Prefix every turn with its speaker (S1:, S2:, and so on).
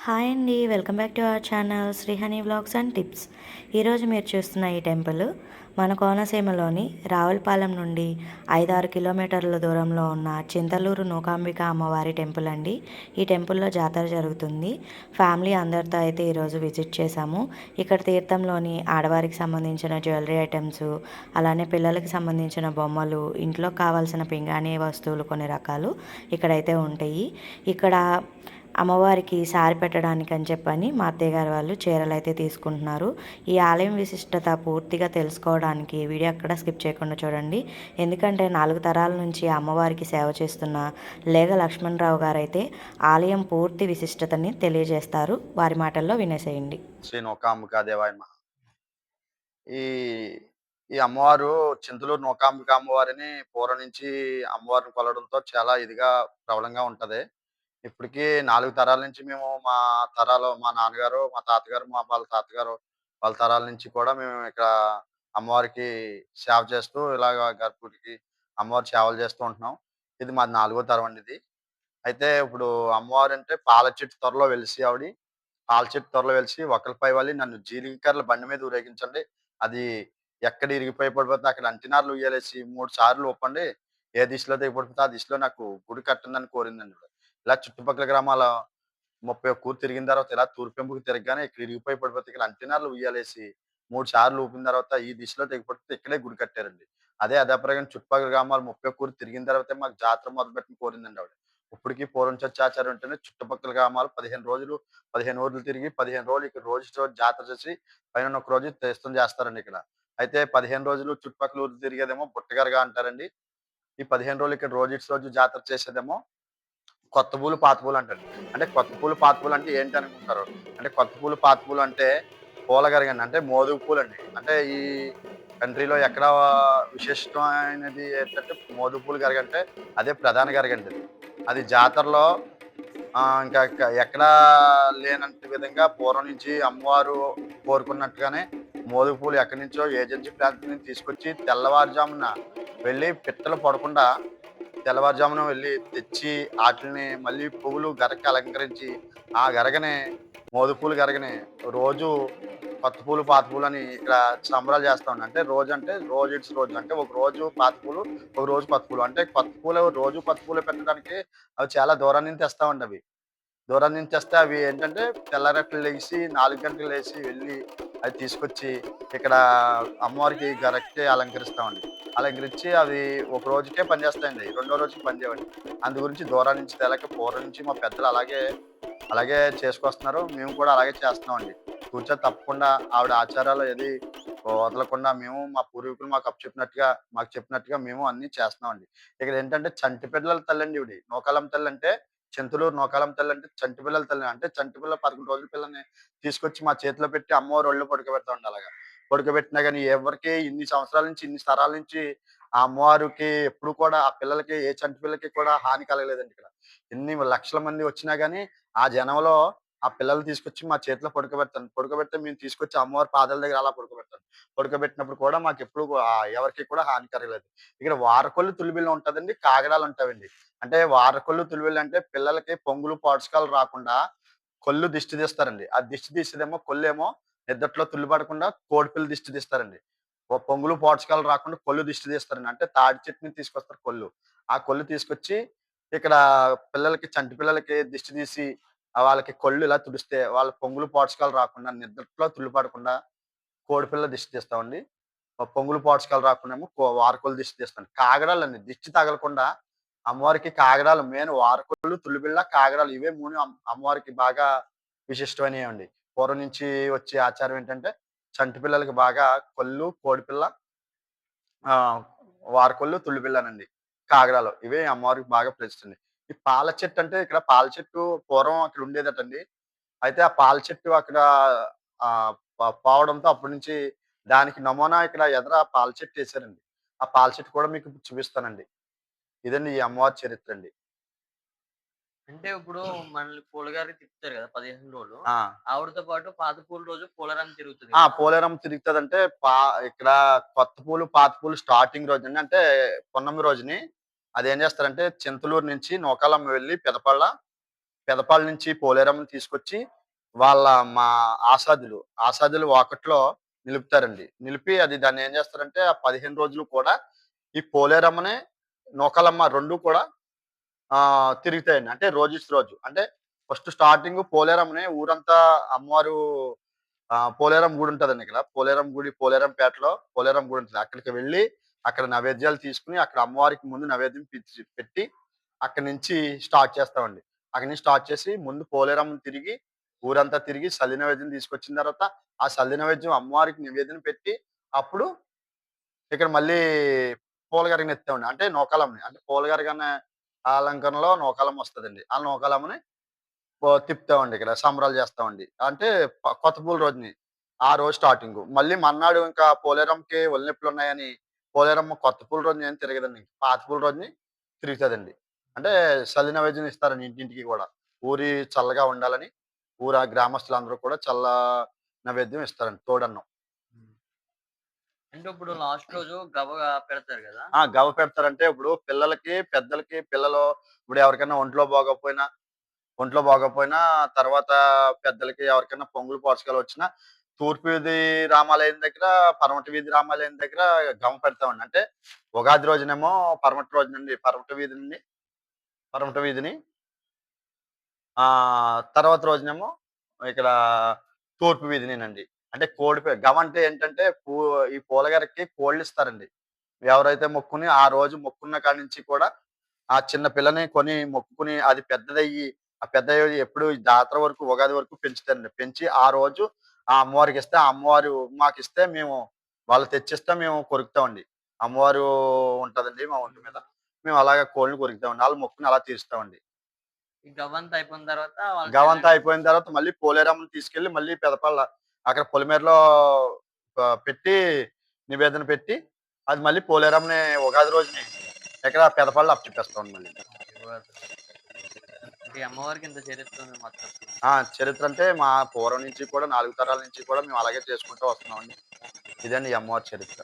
S1: Hi అండి. Welcome back to our channel Sri Honey vlogs and tips. ఈరోజు మీరు చూస్తున్న ఈ టెంపుల్ మన కోనసీమలోని రావులపాలెం నుండి 5-6 కిలోమీటర్ల దూరంలో ఉన్న చింతలూరు నూకాంబిక అమ్మవారి టెంపుల్ అండి. ఈ టెంపుల్లో జాతర జరుగుతుంది. ఫ్యామిలీ అందరితో అయితే ఈరోజు విజిట్ చేశాము. ఇక్కడ తీర్థంలోని ఆడవారికి సంబంధించిన జ్యువెలరీ ఐటమ్స్, అలానే పిల్లలకి సంబంధించిన బొమ్మలు, ఇంట్లో కావాల్సిన పింగాణీ వస్తువులు కొన్ని రకాలు ఇక్కడైతే ఉంటాయి. ఇక్కడ అమ్మవారికి సారి పెట్టడానికి అని చెప్పని మా అత్తయ్య గారు వాళ్ళు చీరలు అయితే తీసుకుంటున్నారు. ఈ ఆలయం విశిష్టత పూర్తిగా తెలుసుకోవడానికి వీడియో అక్కడ స్కిప్ చేయకుండా చూడండి. ఎందుకంటే 4 తరాల నుంచి అమ్మవారికి సేవ చేస్తున్న లేగ లక్ష్మణరావు గారు అయితే ఆలయం పూర్తి విశిష్టతని తెలియజేస్తారు. వారి మాటల్లో వినేసేయండి.
S2: శ్రీ నూకాంబికా దేవాయ నమః. ఈ ఈ అమ్మవారు చింతలూరు నూకాంబిక అమ్మవారిని పూర్వం నుంచి అమ్మవారిని కొలవడంతో చాలా ఇదిగా ప్రబలంగా ఉంటది. ఇప్పటికి 4 తరాల నుంచి మేము మా నాన్నగారు, మా తాతగారు, వాళ్ళ తాతగారు వాళ్ళ తరాల నుంచి కూడా మేము ఇక్కడ అమ్మవారికి సేవ చేస్తూ ఇలాగ గర్భగుడికి అమ్మవారి సేవలు చేస్తూ ఉంటున్నాం. ఇది మాది 4గో తరం అండి ఇది. అయితే ఇప్పుడు అమ్మవారంటే పాల చెట్టు త్వరలో వెలిసి ఆవిడ పాల చెట్టు త్వరలో వెలిసి ఒకళ్ళపై వాలి నన్ను జీలికర్ల బండి మీద ఊరేగించండి. అది ఎక్కడ ఇరిగిపోయి పడిపోతే అక్కడ అంటినార్లు ఉయ్యాలేసి 3 సార్లు ఊపండి. ఏ దిశలో దిగబడిపోతే ఆ దిశలో నాకు గుడి కట్టండి కోరిందండి. ఇలా చుట్టుపక్కల గ్రామాల 31 ఊరు తిరిగిన తర్వాత ఇలా తూర్పెంపుకు తిరగగానే ఇక్కడ ఇరిగిపోయి పడిపోతే ఇక్కడ అంటినార్లు ఉయ్యాలేసి 3 సార్లు ఊపిన తర్వాత ఈ దిశలో దిగబడితే ఇక్కడే గుడి కట్టారండి. అదే ప్రకారం చుట్టుపక్కల గ్రామాలు 31 ఊరు తిరిగిన తర్వాతే మాకు జాతర మొదలుపెట్టని కోరిందండి ఆవిడ. ఇప్పటికి పూర్వం చచ్చి ఆచారం ఉంటేనే చుట్టుపక్కల గ్రామాలు 15 రోజులు 15 ఊర్లు తిరిగి 15 రోజులు ఇక్కడ రోజుకి రోజు జాతర చేసి పైన ఒక రోజు తీర్థం చేస్తారండి ఇక్కడ. అయితే 15 రోజులు చుట్టుపక్కల ఊర్లు తిరిగేదేమో బుట్టగరగా అంటారండి. ఈ 15 రోజులు ఇక్కడ రోజు ఇటు రోజు జాతర చేసేదేమో కొత్త పూలు, పాత పూలు అంటారు. అంటే కొత్త పూలు, పాత పూలు అంటే ఏంటనుకుంటారు? అంటే కొత్త పూలు, పాత పూలు అంటే పూల గరగండి. అంటే మోదుగ పూలండి. అంటే ఈ కంట్రీలో ఎక్కడ విశిష్టమైనది ఏంటంటే మోదుగ పూలు గరగంటే అదే ప్రధాన గరగండి అది. అది జాతరలో ఇంకా ఎక్కడా లేనంత విధంగా పూర్వం నుంచి అమ్మవారు కోరుకున్నట్టుగానే మోదుగ పూలు ఎక్కడి నుంచో ఏజెన్సీ ప్రాంతం నుంచి తీసుకొచ్చి తెల్లవారుజామున వెళ్ళి పిట్టలు పడకుండా తెల్లవారుజామున వెళ్లి తెచ్చి ఆటిల్ని మళ్ళీ పువ్వులు గరక అలంకరించి, ఆ గరగని మోదుపూలు గరగని రోజు కొత్త పూలు, పాత పూలని ఇక్కడ సంబరాలు చేస్తామండి. అంటే రోజంటే రోజు ఇట్స్ రోజు. అంటే ఒక రోజు పాత పూలు, ఒక రోజు కొత్త పూలు. అంటే కొత్త పూలు రోజు కొత్త పూలు పెట్టడానికి అవి చాలా దూరం నుంచి తెస్తామండి అవి. దూరం నుంచి తెస్తే అవి ఏంటంటే తెల్లారట్లు లెగిసి 4 గంటలకు లేసి వెళ్ళి అది తీసుకొచ్చి ఇక్కడ అమ్మవారికి గరక్కి అలంకరిస్తామండి. అలంకరించి అవి ఒక రోజుకే పనిచేస్తాయండి. రెండో రోజుకి పనిచేయవండి. అందు గురించి దూరం నుంచి తేలేక పూర్వం నుంచి మా పెద్దలు అలాగే చేసుకొస్తున్నారు. మేము కూడా అలాగే చేస్తున్నామండి. తూచా తప్పకుండా ఆవిడ ఆచారాలు ఏది వదలకుండా మేము మా పూర్వీకులు మాకు చెప్పినట్టుగా మేము అన్నీ చేస్తున్నామండి. ఇక్కడేంటంటే చంటి పిల్లల తల్లండి ఈవిడ. నూకాలమ్మ తల్లంటే చింతలూరు నూకాలమ్మ తల్లంటే చంటి పిల్లల తల్లి. అంటే చంటి పిల్ల 11 రోజుల పిల్లని తీసుకొచ్చి మా చేతిలో పెట్టి అమ్మవారి ఒళ్ళో పడుకోబెడతామండి అలాగా. పడుకోబెట్టినా గాని ఎవరికీ ఇన్ని సంవత్సరాల నుంచి, ఇన్ని తరాల నుంచి ఆ అమ్మవారికి ఎప్పుడు కూడా ఆ పిల్లలకి ఏ చంటి పిల్లకి కూడా హాని కలగలేదండి ఇక్కడ. ఎన్ని లక్షల మంది వచ్చినా గాని ఆ జనంలో ఆ పిల్లల్ని తీసుకొచ్చి మా చేతిలో పడుకోబెడతాను. పడుకోబెడితే మేము తీసుకొచ్చి అమ్మవారి పాదాల దగ్గర అలా పడుకోబెడతాను. పడుకోబెట్టినప్పుడు కూడా మాకెప్పుడు ఎవరికీ కూడా హాని కలగలేదు. ఇక్కడ వారకొల్లు తులిబిల్ల ఉంటదండి. కాగడాలు ఉంటాయండి. అంటే వారకొల్లు తులిబిల్ల అంటే పిల్లలకి పొంగులు, పోడ్చుకాలు రాకుండా కొల్లు దిష్టి తీస్తారండి. ఆ దిష్టి తీసేదేమో కొల్లేమో నిద్దట్లో తుల్లి పడకుండా కోడిపిల్ల దిష్టి తీస్తారండి. పొంగులు, పోడ్చుకాలు రాకుండా కొల్లు దిష్టి తీస్తారండి. అంటే తాటి చెట్టు నుంచి తీసుకొస్తారు కొల్లు. ఆ కొల్లు తీసుకొచ్చి ఇక్కడ చంటి పిల్లలకి దిష్టి తీసి వాళ్ళకి కొళ్ళు ఇలా తుడిస్తే వాళ్ళ పొంగులు, పోడ్చుకాలు రాకుండా నిద్దట్లో తుల్లి పడకుండా కోడిపిల్ల దిష్టి తీస్తామండి. పొంగులు, పోడ్చుకాలు రాకుండామో వారకొల్లు దిష్టి తీస్తాం. కాగడాలండి దిష్టి తగలకుండా అమ్మవారికి కాగడాలు మెయిన్ వారకొల్లు, తుల్లిబిళ్ళ, కాగడాలు ఇవే 3 అమ్మవారికి బాగా విశిష్టమైనయండి. పూర్వం నుంచి వచ్చే ఆచారం ఏంటంటే చంటి పిల్లలకి బాగా కొల్లు, కోడిపిల్ల, ఆహ్, వారకొల్లు, తుల్లిపిల్లనండి. కాగడాలు ఇవే అమ్మవారికి బాగా ప్రసిద్ధండి. ఈ పాల చెట్టు అంటే ఇక్కడ పాల చెట్టు పూర్వం అక్కడ ఉండేదటండి. అయితే ఆ పాల చెట్టు అక్కడ పోవడంతో అప్పటి నుంచి దానికి నమూనా ఇక్కడ ఎదర పాల చెట్టేసారండి. ఆ పాల చెట్టు కూడా మీకు ఇప్పుడు చూపిస్తానండి. ఇదండి ఈ అమ్మవారి చరిత్రండి.
S3: అంటే ఇప్పుడు మనల్ని పూలగారికి తిప్పుతారు గదా! 15 రోజులు.
S2: ఆ!
S3: ఆవిడతో పాటు పాత పూల రోజు పూలరాని తిరుగుతది
S2: ఆ!
S3: గదా!
S2: పోలేరమ్మ తిరుగుతదంటే ఇక్కడ కొత్త పూలు, పాత పూలు స్టార్టింగ్ రోజండి. అంటే పున్నమి రోజుని అదేం చేస్తారంటే చింతలూరు నుంచి నూకాలమ్మ వెళ్లి పెదపళ్ళ పెదపాల నుంచి పోలేరమ్మని తీసుకొచ్చి వాళ్ళ మా ఆసాదులు వాకట్లో నిలుపుతారండి. నిలిపి అది దాన్ని ఏం చేస్తారంటే ఆ 15 రోజులు కూడా ఈ పోలేరమ్మని, నూకాలమ్మ 2 కూడా తిరుగుతాయండి. అంటే రోజుస్ రోజు. అంటే ఫస్ట్ స్టార్టింగ్ పోలేరమ్మని ఊరంతా అమ్మవారు పోలేరం గుడి ఉంటదండి ఇక్కడ. పోలేరం గుడి పోలేరంపేటలో పోలేరం గుడి ఉంటది. అక్కడికి వెళ్ళి అక్కడ నైవేద్యాలు తీసుకొని అక్కడ అమ్మవారికి ముందు నైవేద్యం పెట్టి అక్కడి నుంచి స్టార్ట్ చేస్తామండి. అక్కడి నుంచి స్టార్ట్ చేసి ముందు పోలేరమ్మని తిరిగి ఊరంతా తిరిగి సల్లి నైవేద్యం తీసుకొచ్చిన తర్వాత ఆ సల్లి నైవేద్యం అమ్మవారికి నివేదన పెట్టి అప్పుడు ఇక్కడ మళ్ళీ పూలగరగని ఎత్తామండి. అంటే నూకాలమ్మని. అంటే పూలగరగనే అలంకరణలో నూకాలమ్మ వస్తదండి. ఆ నూకాలమ్మని తిప్పుతామండి ఇక్కడ. సంబరాలు చేస్తామండి. అంటే కొత్త పూల రోజుని. ఆ రోజు స్టార్టింగు. మళ్ళీ మర్నాడు ఇంకా పోలేరమ్మకి ఒళ్ళు నొప్పులున్నాయని పోలేరమ్మ కొత్త పూల రోజున ఏం తిరగదండి. పాత పూల రోజుని తిరుగుతదండి. అంటే సలి నైవేద్యం ఇస్తారండి ఇంటింటికి గూడా. ఊరి చల్లగా ఉండాలని గ్రామస్తులందరూ కూడా చల్ల నైవేద్యం ఇస్తారండి. తోడన్నం.
S3: హ్మ్. అంటే ఇప్పుడు లాస్ట్ రోజు గవగా పెడతారు గదా!
S2: గవ్వ పెడతారంటే ఇప్పుడు పిల్లలకి, పెద్దలకి ఇప్పుడు ఎవరికైనా ఒంట్లో బాగోకపోయినా తర్వాత పెద్దలకి ఎవరికైనా పొంగులు, పోషకాలొచ్చినా తూర్పు వీధి రామాలయం దగ్గర, పడమటి వీధి రామాలయం దగ్గర గమ పెడతామండి. అంటే ఉగాది రోజునేమో పడమటి వీధిని తర్వాత రోజునేమో ఇక్కడ తూర్పు వీధినేనండి. అంటే గవ అంటే ఏంటంటే ఈ పూలగరకి కోళ్ళిస్తారండి. ఎవరైతే ఆ రోజు మొక్కున్న కాడి నుంచి కూడా ఆ చిన్న పిల్లని కొని మొక్కుకొని అది పెద్దదయ్యి, ఆ పెద్దయ్యి ఎప్పుడు ఈ జాతర వరకు ఉగాది వరకు పెంచుతారండి. పెంచి ఆ రోజు ఆ అమ్మవారికిస్తే, ఆ అమ్మవారు మాకిస్తే వాళ్ళు తెచ్చిస్తే మేము కొరుకుతామండి. అమ్మవారు ఉంటదండి మా ఒంటి మీద. మేము అలాగే కోళ్ళని కొరుకుతామండి. ఆళ్ళ మొక్కుని అలా తీరుస్తామండి.
S3: ఈ గవ్వంతా అయిపోయిన తర్వాత వాళ్ళ
S2: గవంతా
S3: చెల్లెళ్ళు
S2: అయిపోయిన తర్వాత మళ్ళీ పోలేరమ్మని తీసుకెళ్ళి మళ్ళీ అక్కడ పొలిమేరలో పెట్టి నివేదన పెట్టి అది మళ్ళీ పోలేరమ్మని ఉగాది రోజుని ఎక్కడ పెదపాల్లో అప్పచెప్పేస్తామండి మళ్ళీ.
S3: ఉగాది రోజు. అంటే ఈ అమ్మవారికి ఇంత చరిత్ర ఉంది మొత్తం.
S2: చరిత్ర అంటే మా పూర్వం నుంచి కూడా 4 తరాల నుంచి కూడా మేము అలాగే చేసుకుంటూ వస్తున్నామండి. ఇదండి ఈ అమ్మవారి చరిత్ర.